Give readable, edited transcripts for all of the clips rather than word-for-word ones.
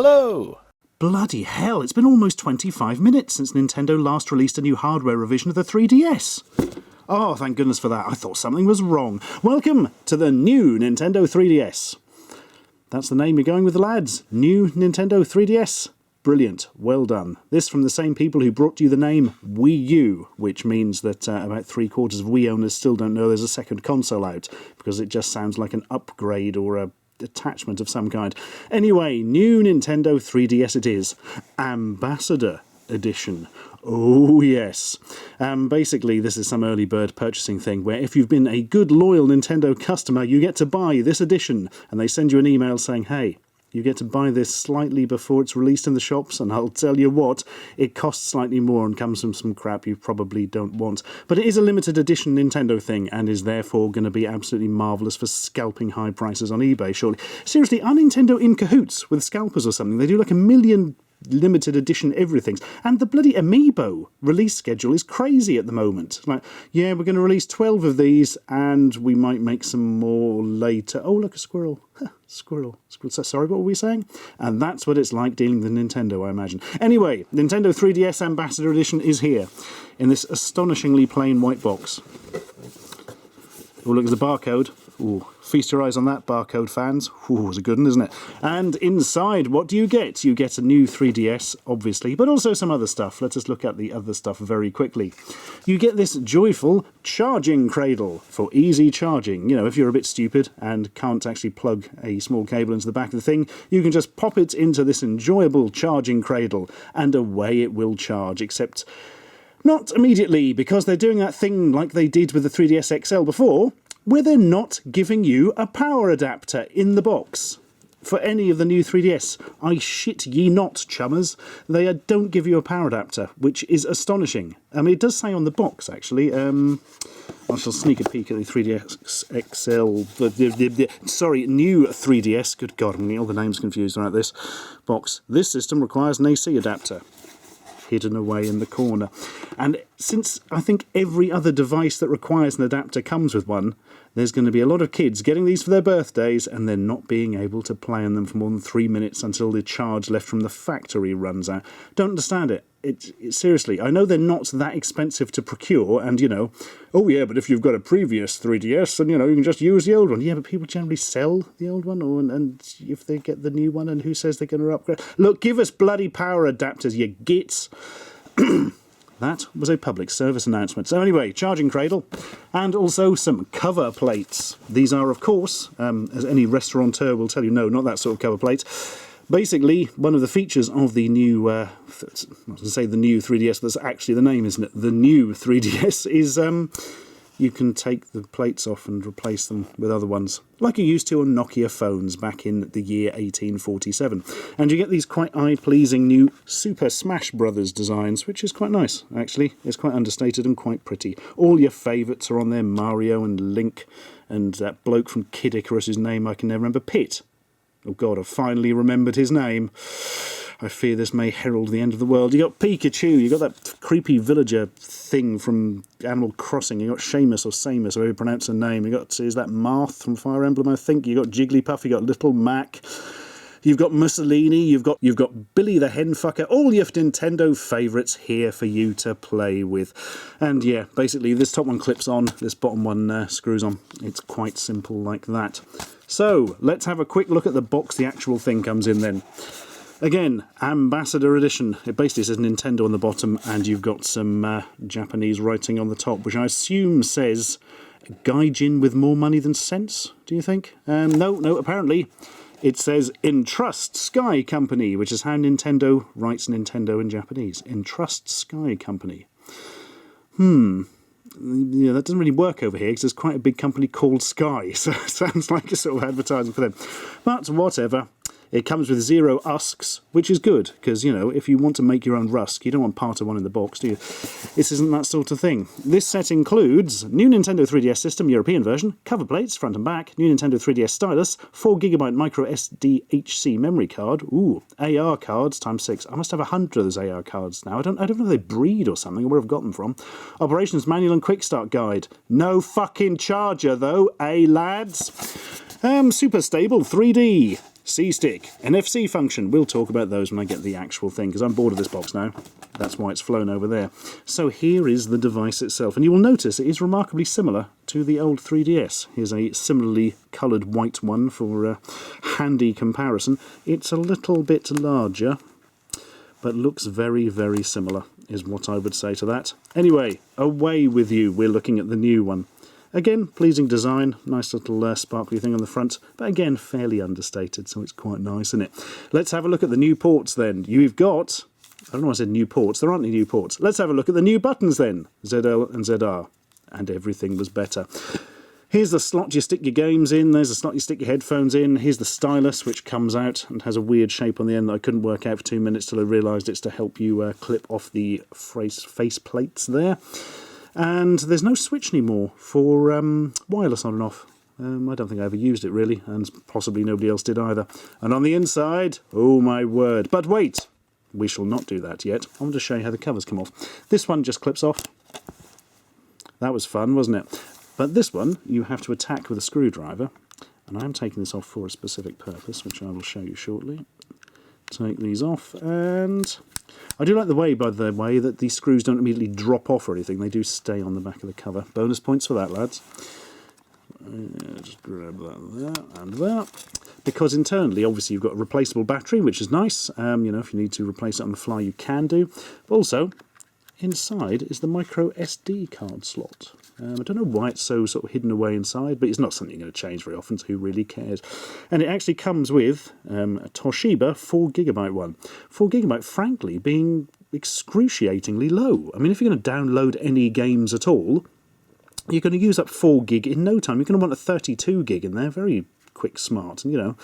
Hello! Bloody hell, it's been almost 25 minutes since Nintendo last released a new hardware revision of the 3DS. Oh, thank goodness for that. I thought something was wrong. Welcome to the new Nintendo 3DS. That's the name you're going with, lads. New Nintendo 3DS. Brilliant. Well done. This from the same people who brought you the name Wii U, which means that about 3/4 of Wii owners still don't know there's a second console out, because it just sounds like an upgrade or a attachment of some kind. Anyway, new Nintendo 3DS it is. Ambassador Edition. Oh yes. Basically this is some early bird purchasing thing where if you've been a good loyal Nintendo customer you get to buy this edition, and they send you an email saying, hey, you get to buy this slightly before it's released in the shops, and I'll tell you what, it costs slightly more and comes from some crap you probably don't want. But it is a limited edition Nintendo thing, and is therefore going to be absolutely marvellous for scalping high prices on eBay, surely. Seriously, are Nintendo in cahoots with scalpers or something? They do like 1 million limited edition everythings, and the bloody Amiibo release schedule is crazy at the moment. Like, yeah, we're going to release 12 of these and we might make some more later. Oh, look, a squirrel. Squirrel. Sorry, what were we saying? And that's what it's like dealing with Nintendo, I imagine. Anyway, Nintendo 3DS Ambassador Edition is here in this astonishingly plain white box. Oh, look, there's a barcode. Ooh, feast your eyes on that, barcode fans. Ooh, it's a good one, isn't it? And inside, what do you get? You get a new 3DS, obviously, but also some other stuff. Let us look at the other stuff very quickly. You get this joyful charging cradle for easy charging. You know, if you're a bit stupid and can't actually plug a small cable into the back of the thing, you can just pop it into this enjoyable charging cradle, and away it will charge, except not immediately, because they're doing that thing like they did with the 3DS XL before, where they're not giving you a power adapter in the box for any of the new 3DS. I shit ye not, chummers. They don't give you a power adapter, which is astonishing. I mean, it does say on the box, actually. I shall sneak a peek at the 3DS XL. Sorry, new 3DS. Good God, I'm getting all the names confused around this box. This system requires an AC adapter, hidden away in the corner. And since I think every other device that requires an adapter comes with one, there's going to be a lot of kids getting these for their birthdays and then not being able to play on them for more than 3 minutes until the charge left from the factory runs out. Don't understand it. Seriously, I know they're not that expensive to procure, and, you know, oh yeah, but if you've got a previous 3DS, then, you know, you can just use the old one. Yeah, but people generally sell the old one, and if they get the new one, and who says they're going to upgrade? Look, give us bloody power adapters, you gits. That was a public service announcement. So anyway, charging cradle, and also some cover plates. These are, of course, as any restaurateur will tell you, no, not that sort of cover plate. Basically, one of the features of the new, I was going to say the new 3DS, that's actually the name, isn't it? The new 3DS is, you can take the plates off and replace them with other ones, like you used to on Nokia phones back in the year 1847. And you get these quite eye-pleasing new Super Smash Brothers designs, which is quite nice, actually. It's quite understated and quite pretty. All your favourites are on there, Mario and Link, and that bloke from Kid Icarus, whose name I can never remember, Pit. Oh God, I've finally remembered his name. I fear this may herald the end of the world. You got Pikachu, you got that creepy villager thing from Animal Crossing, you got Seamus or Samus, however you pronounce her name, you got, is that Marth from Fire Emblem, I think, you got Jigglypuff, you got Little Mac, you've got Mussolini, you've got Billy the Henfucker, all your Nintendo favourites here for you to play with. And yeah, basically this top one clips on, this bottom one screws on. It's quite simple like that. So, let's have a quick look at the box the actual thing comes in then. Again, Ambassador Edition. It basically says Nintendo on the bottom, and you've got some Japanese writing on the top, which I assume says Gaijin with more money than sense, do you think? No, apparently it says Entrust Sky Company, which is how Nintendo writes Nintendo in Japanese. Entrust Sky Company. Yeah, that doesn't really work over here because there's quite a big company called Sky, so it sounds like a sort of advertising for them. But whatever. It comes with 0 USCs, which is good, because, you know, if you want to make your own Rusk, you don't want part of one in the box, do you? This isn't that sort of thing. This set includes new Nintendo 3DS system, European version, cover plates, front and back, new Nintendo 3DS stylus, 4GB micro SDHC memory card, ooh, AR cards ×6. I must have 100 of those AR cards now. I don't know if they breed or something, or where I've got them from. Operations manual and quick start guide. No fucking charger, though, lads? Super stable 3D. C-stick, NFC function. We'll talk about those when I get the actual thing, because I'm bored of this box now. That's why it's flown over there. So here is the device itself, and you will notice it is remarkably similar to the old 3DS. Here's a similarly coloured white one for a handy comparison. It's a little bit larger, but looks very, very similar, is what I would say to that. Anyway, away with you. We're looking at the new one. Again, pleasing design, nice little sparkly thing on the front, but again, fairly understated, so it's quite nice, isn't it? Let's have a look at the new ports then. You've got, I don't know why I said new ports, there aren't any new ports. Let's have a look at the new buttons then, ZL and ZR, and everything was better. Here's the slot you stick your games in, there's the slot you stick your headphones in, here's the stylus which comes out and has a weird shape on the end that I couldn't work out for 2 minutes till I realised it's to help you clip off the face plates there. And there's no switch anymore for wireless on and off. I don't think I ever used it really, and possibly nobody else did either. And on the inside, oh my word. But wait, we shall not do that yet. I want to show you how the covers come off. This one just clips off. That was fun, wasn't it? But this one you have to attack with a screwdriver, and I'm taking this off for a specific purpose, which I will show you shortly. Take these off, and I do like the way, by the way, that these screws don't immediately drop off or anything. They do stay on the back of the cover. Bonus points for that, lads. Just grab that there and that. Because internally, obviously, you've got a replaceable battery, which is nice. You know, if you need to replace it on the fly, you can do. But also, inside is the micro SD card slot. I don't know why it's so sort of hidden away inside, but it's not something you're going to change very often, so who really cares? And it actually comes with a Toshiba 4GB one. 4GB, frankly, being excruciatingly low. I mean, if you're going to download any games at all, you're going to use up 4 gig in no time. You're going to want a 32 gig in there, very quick, smart, and you know,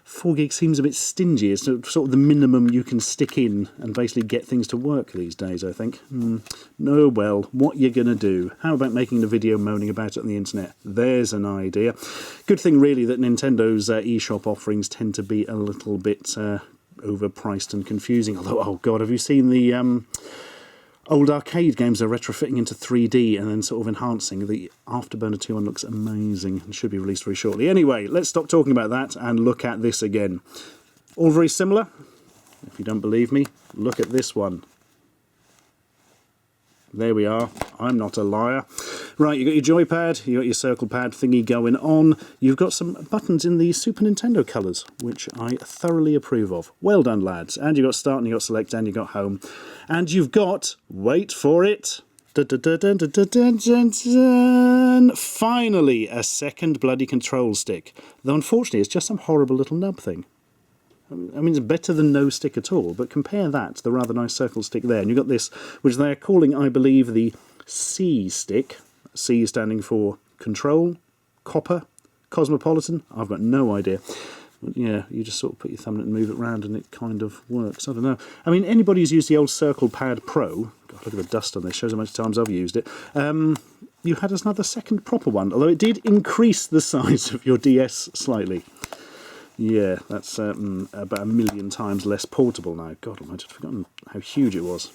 4 gig seems a bit stingy. It's sort of the minimum you can stick in and basically get things to work these days, I think. No, well, what you're going to do? How about making a video moaning about it on the internet? There's an idea. Good thing, really, that Nintendo's eShop offerings tend to be a little bit overpriced and confusing. Although, oh God, have you seen the old arcade games are retrofitting into 3D and then sort of enhancing? The Afterburner 2 one looks amazing and should be released very shortly. Anyway, let's stop talking about that and look at this again. All very similar. If you don't believe me, look at this one. There we are. I'm not a liar. Right, you've got your joypad, you've got your circle pad thingy going on. You've got some buttons in the Super Nintendo colours, which I thoroughly approve of. Well done, lads. And you've got start, and you've got select, and you've got home. And you've got, wait for it, finally a second bloody control stick. Though unfortunately it's just some horrible little nub thing. I mean, it's better than no stick at all, but compare that to the rather nice circle stick there. And you've got this, which they're calling, I believe, the C stick. C standing for control, copper, cosmopolitan. I've got no idea. But yeah, you just sort of put your thumb in it and move it around and it kind of works. I don't know. I mean, anybody who's used the old Circle Pad Pro, God, look at the dust on this, shows how much times I've used it. You had another second proper one, although it did increase the size of your DS slightly. Yeah, that's about 1 million times less portable now. God, I might have forgotten how huge it was.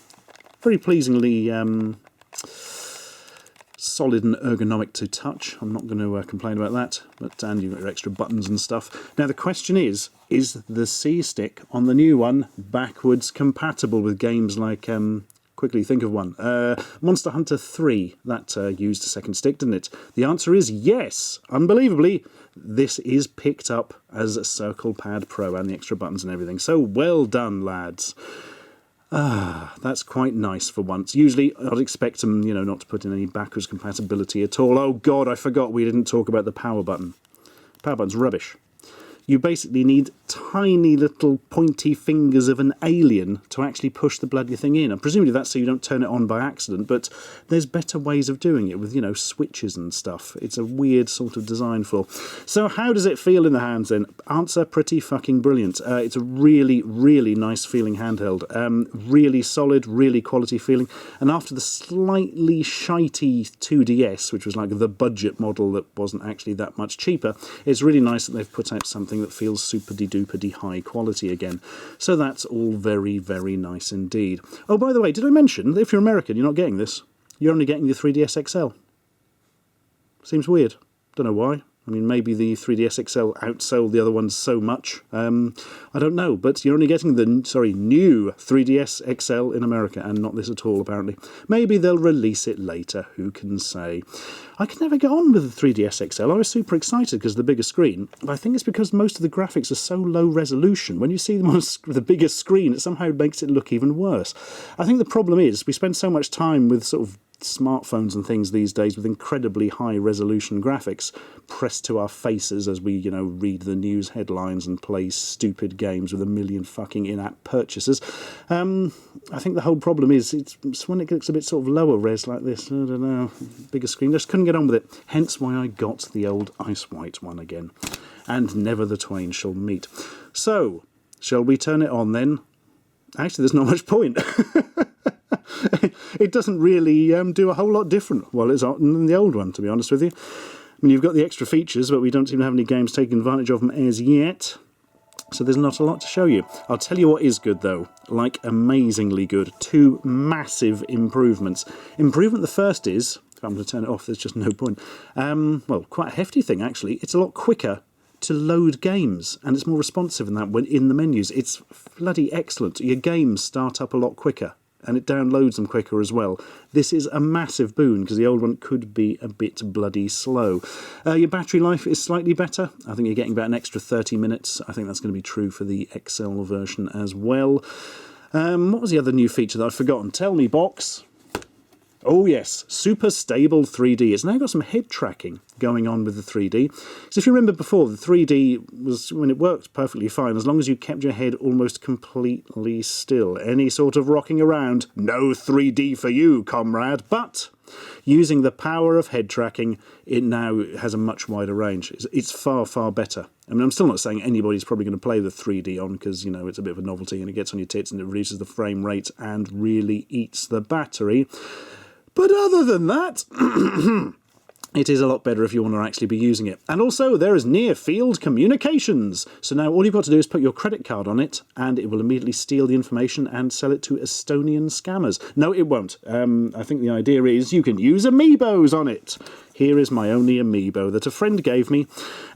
Very pleasingly solid and ergonomic to touch. I'm not going to complain about that. But and you've got your extra buttons and stuff. Now the question is the C stick on the new one backwards compatible with games like quickly think of one. Monster Hunter 3, that used a second stick, didn't it? The answer is yes. Unbelievably, this is picked up as a Circle Pad Pro and the extra buttons and everything. So well done, lads. That's quite nice for once. Usually I'd expect them, you know, not to put in any backwards compatibility at all. Oh God, I forgot we didn't talk about the power button. Power button's rubbish. You basically need tiny little pointy fingers of an alien to actually push the bloody thing in. And presumably that's so you don't turn it on by accident, but there's better ways of doing it with, you know, switches and stuff. It's a weird sort of design flaw. So how does it feel in the hands then? Answer, pretty fucking brilliant. It's a really, really nice feeling handheld. Really solid, really quality feeling. And after the slightly shitey 2DS, which was like the budget model that wasn't actually that much cheaper, it's really nice that they've put out something that feels super-de-duper-de high quality again. So that's all very, very nice indeed. Oh, by the way, did I mention that if you're American, you're not getting this? You're only getting the 3DS XL. Seems weird. Don't know why. I mean, maybe the 3DS XL outsold the other ones so much. I don't know, but you're only getting the new 3DS XL in America, and not this at all, apparently. Maybe they'll release it later, who can say. I could never get on with the 3DS XL. I was super excited because of the bigger screen, but I think it's because most of the graphics are so low resolution. When you see them on the bigger screen, it somehow makes it look even worse. I think the problem is we spend so much time with sort of smartphones and things these days with incredibly high resolution graphics pressed to our faces as we, read the news headlines and play stupid games with a million fucking in-app purchases. I think the whole problem is it's when it gets a bit sort of lower res like this, I don't know, bigger screen, just couldn't get on with it. Hence why I got the old ice white one again. And never the twain shall meet. So, shall we turn it on then? Actually, there's not much point. It doesn't really do a whole lot different while it's on than the old one, to be honest with you. I mean, you've got the extra features, but we don't seem to have any games taking advantage of them as yet. So there's not a lot to show you. I'll tell you what is good, though. Like, amazingly good. 2 massive improvements. Improvement the first is, if I'm going to turn it off, there's just no point. Well, quite a hefty thing, actually. It's a lot quicker to load games, and it's more responsive than that when in the menus. It's bloody excellent. Your games start up a lot quicker, and it downloads them quicker as well. This is a massive boon, because the old one could be a bit bloody slow. Your battery life is slightly better. I think you're getting about an extra 30 minutes. I think that's going to be true for the XL version as well. What was the other new feature that I've forgotten? Tell me, box. Oh yes, super stable 3D. It's now got some head tracking going on with the 3D. So if you remember before, the 3D was, when it worked perfectly fine, as long as you kept your head almost completely still. Any sort of rocking around, no 3D for you, comrade. But using the power of head tracking, it now has a much wider range. It's far, far better. I mean, I'm still not saying anybody's probably going to play the 3D on, because, it's a bit of a novelty and it gets on your tits and it reduces the frame rate and really eats the battery. But other than that, it is a lot better if you want to actually be using it. And also, there is near-field communications. So now all you've got to do is put your credit card on it, and it will immediately steal the information and sell it to Estonian scammers. No, it won't. I think the idea is you can use Amiibos on it. Here is my only Amiibo that a friend gave me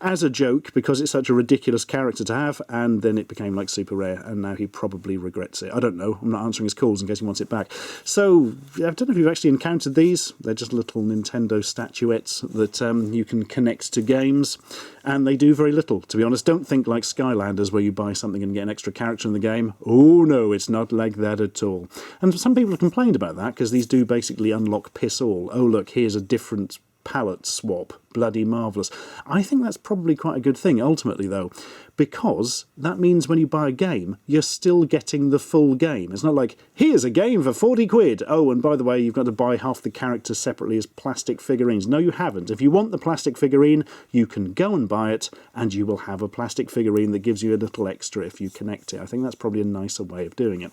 as a joke because it's such a ridiculous character to have, and then it became like super rare, and now he probably regrets it. I don't know. I'm not answering his calls in case he wants it back. So, I don't know if you've actually encountered these. They're just little Nintendo statuettes that you can connect to games, and they do very little, to be honest. Don't think like Skylanders where you buy something and get an extra character in the game. Oh no, it's not like that at all. And some people have complained about that because these do basically unlock piss all. Oh look, here's a different palette swap. Bloody marvellous. I think that's probably quite a good thing, ultimately, though, because that means when you buy a game, you're still getting the full game. It's not like, here's a game for 40 quid. Oh, and by the way, you've got to buy half the characters separately as plastic figurines. No, you haven't. If you want the plastic figurine, you can go and buy it, and you will have a plastic figurine that gives you a little extra if you connect it. I think that's probably a nicer way of doing it.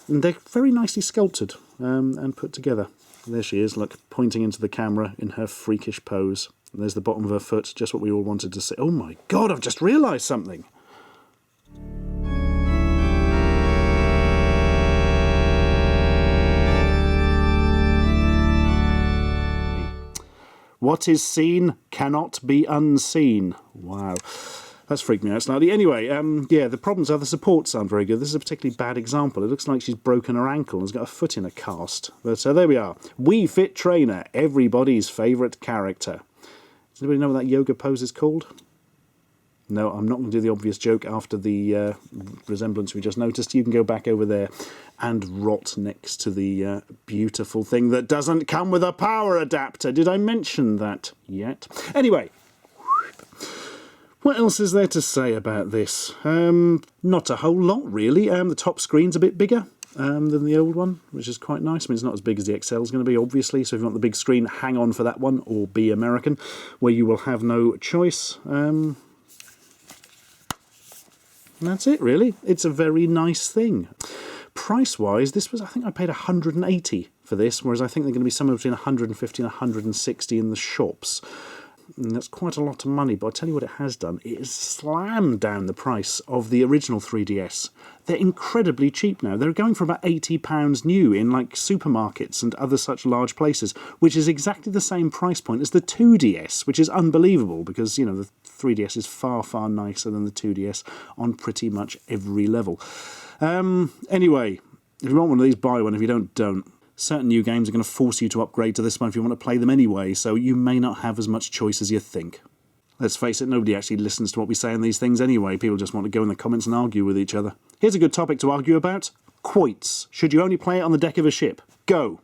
And they're very nicely sculpted and put together. There she is, look, pointing into the camera in her freakish pose. And there's the bottom of her foot, just what we all wanted to see. Oh my God, I've just realised something. What is seen cannot be unseen. Wow. That's freaked me out slightly. Anyway, yeah, the problems are the supports aren't very good. This is a particularly bad example. It looks like she's broken her ankle and has got a foot in a cast. But there we are. Wii Fit Trainer, everybody's favourite character. Does anybody know what that yoga pose is called? No, I'm not going to do the obvious joke after the resemblance we just noticed. You can go back over there and rot next to the beautiful thing that doesn't come with a power adapter. Did I mention that yet? Anyway. What else is there to say about this? Not a whole lot, really. The top screen's a bit bigger than the old one, which is quite nice. I mean, it's not as big as the XL is going to be, obviously, so if you want the big screen, hang on for that one, or be American, where you will have no choice. And that's it, really. It's a very nice thing. Price-wise, this was, I think I paid $180 for this, whereas I think they're going to be somewhere between $150 and $160 in the shops. And that's quite a lot of money, but I'll tell you what it has done. It has slammed down the price of the original 3DS. They're incredibly cheap now. They're going for about £80 new in like supermarkets and other such large places, which is exactly the same price point as the 2DS, which is unbelievable because, you know, the 3DS is far, far nicer than the 2DS on pretty much every level. Anyway, if you want one of these, buy one. If you don't. Certain new games are going to force you to upgrade to this one if you want to play them anyway, so you may not have as much choice as you think. Let's face it, nobody actually listens to what we say in these things anyway. People just want to go in the comments and argue with each other. Here's a good topic to argue about. Quoits. Should you only play it on the deck of a ship? Go!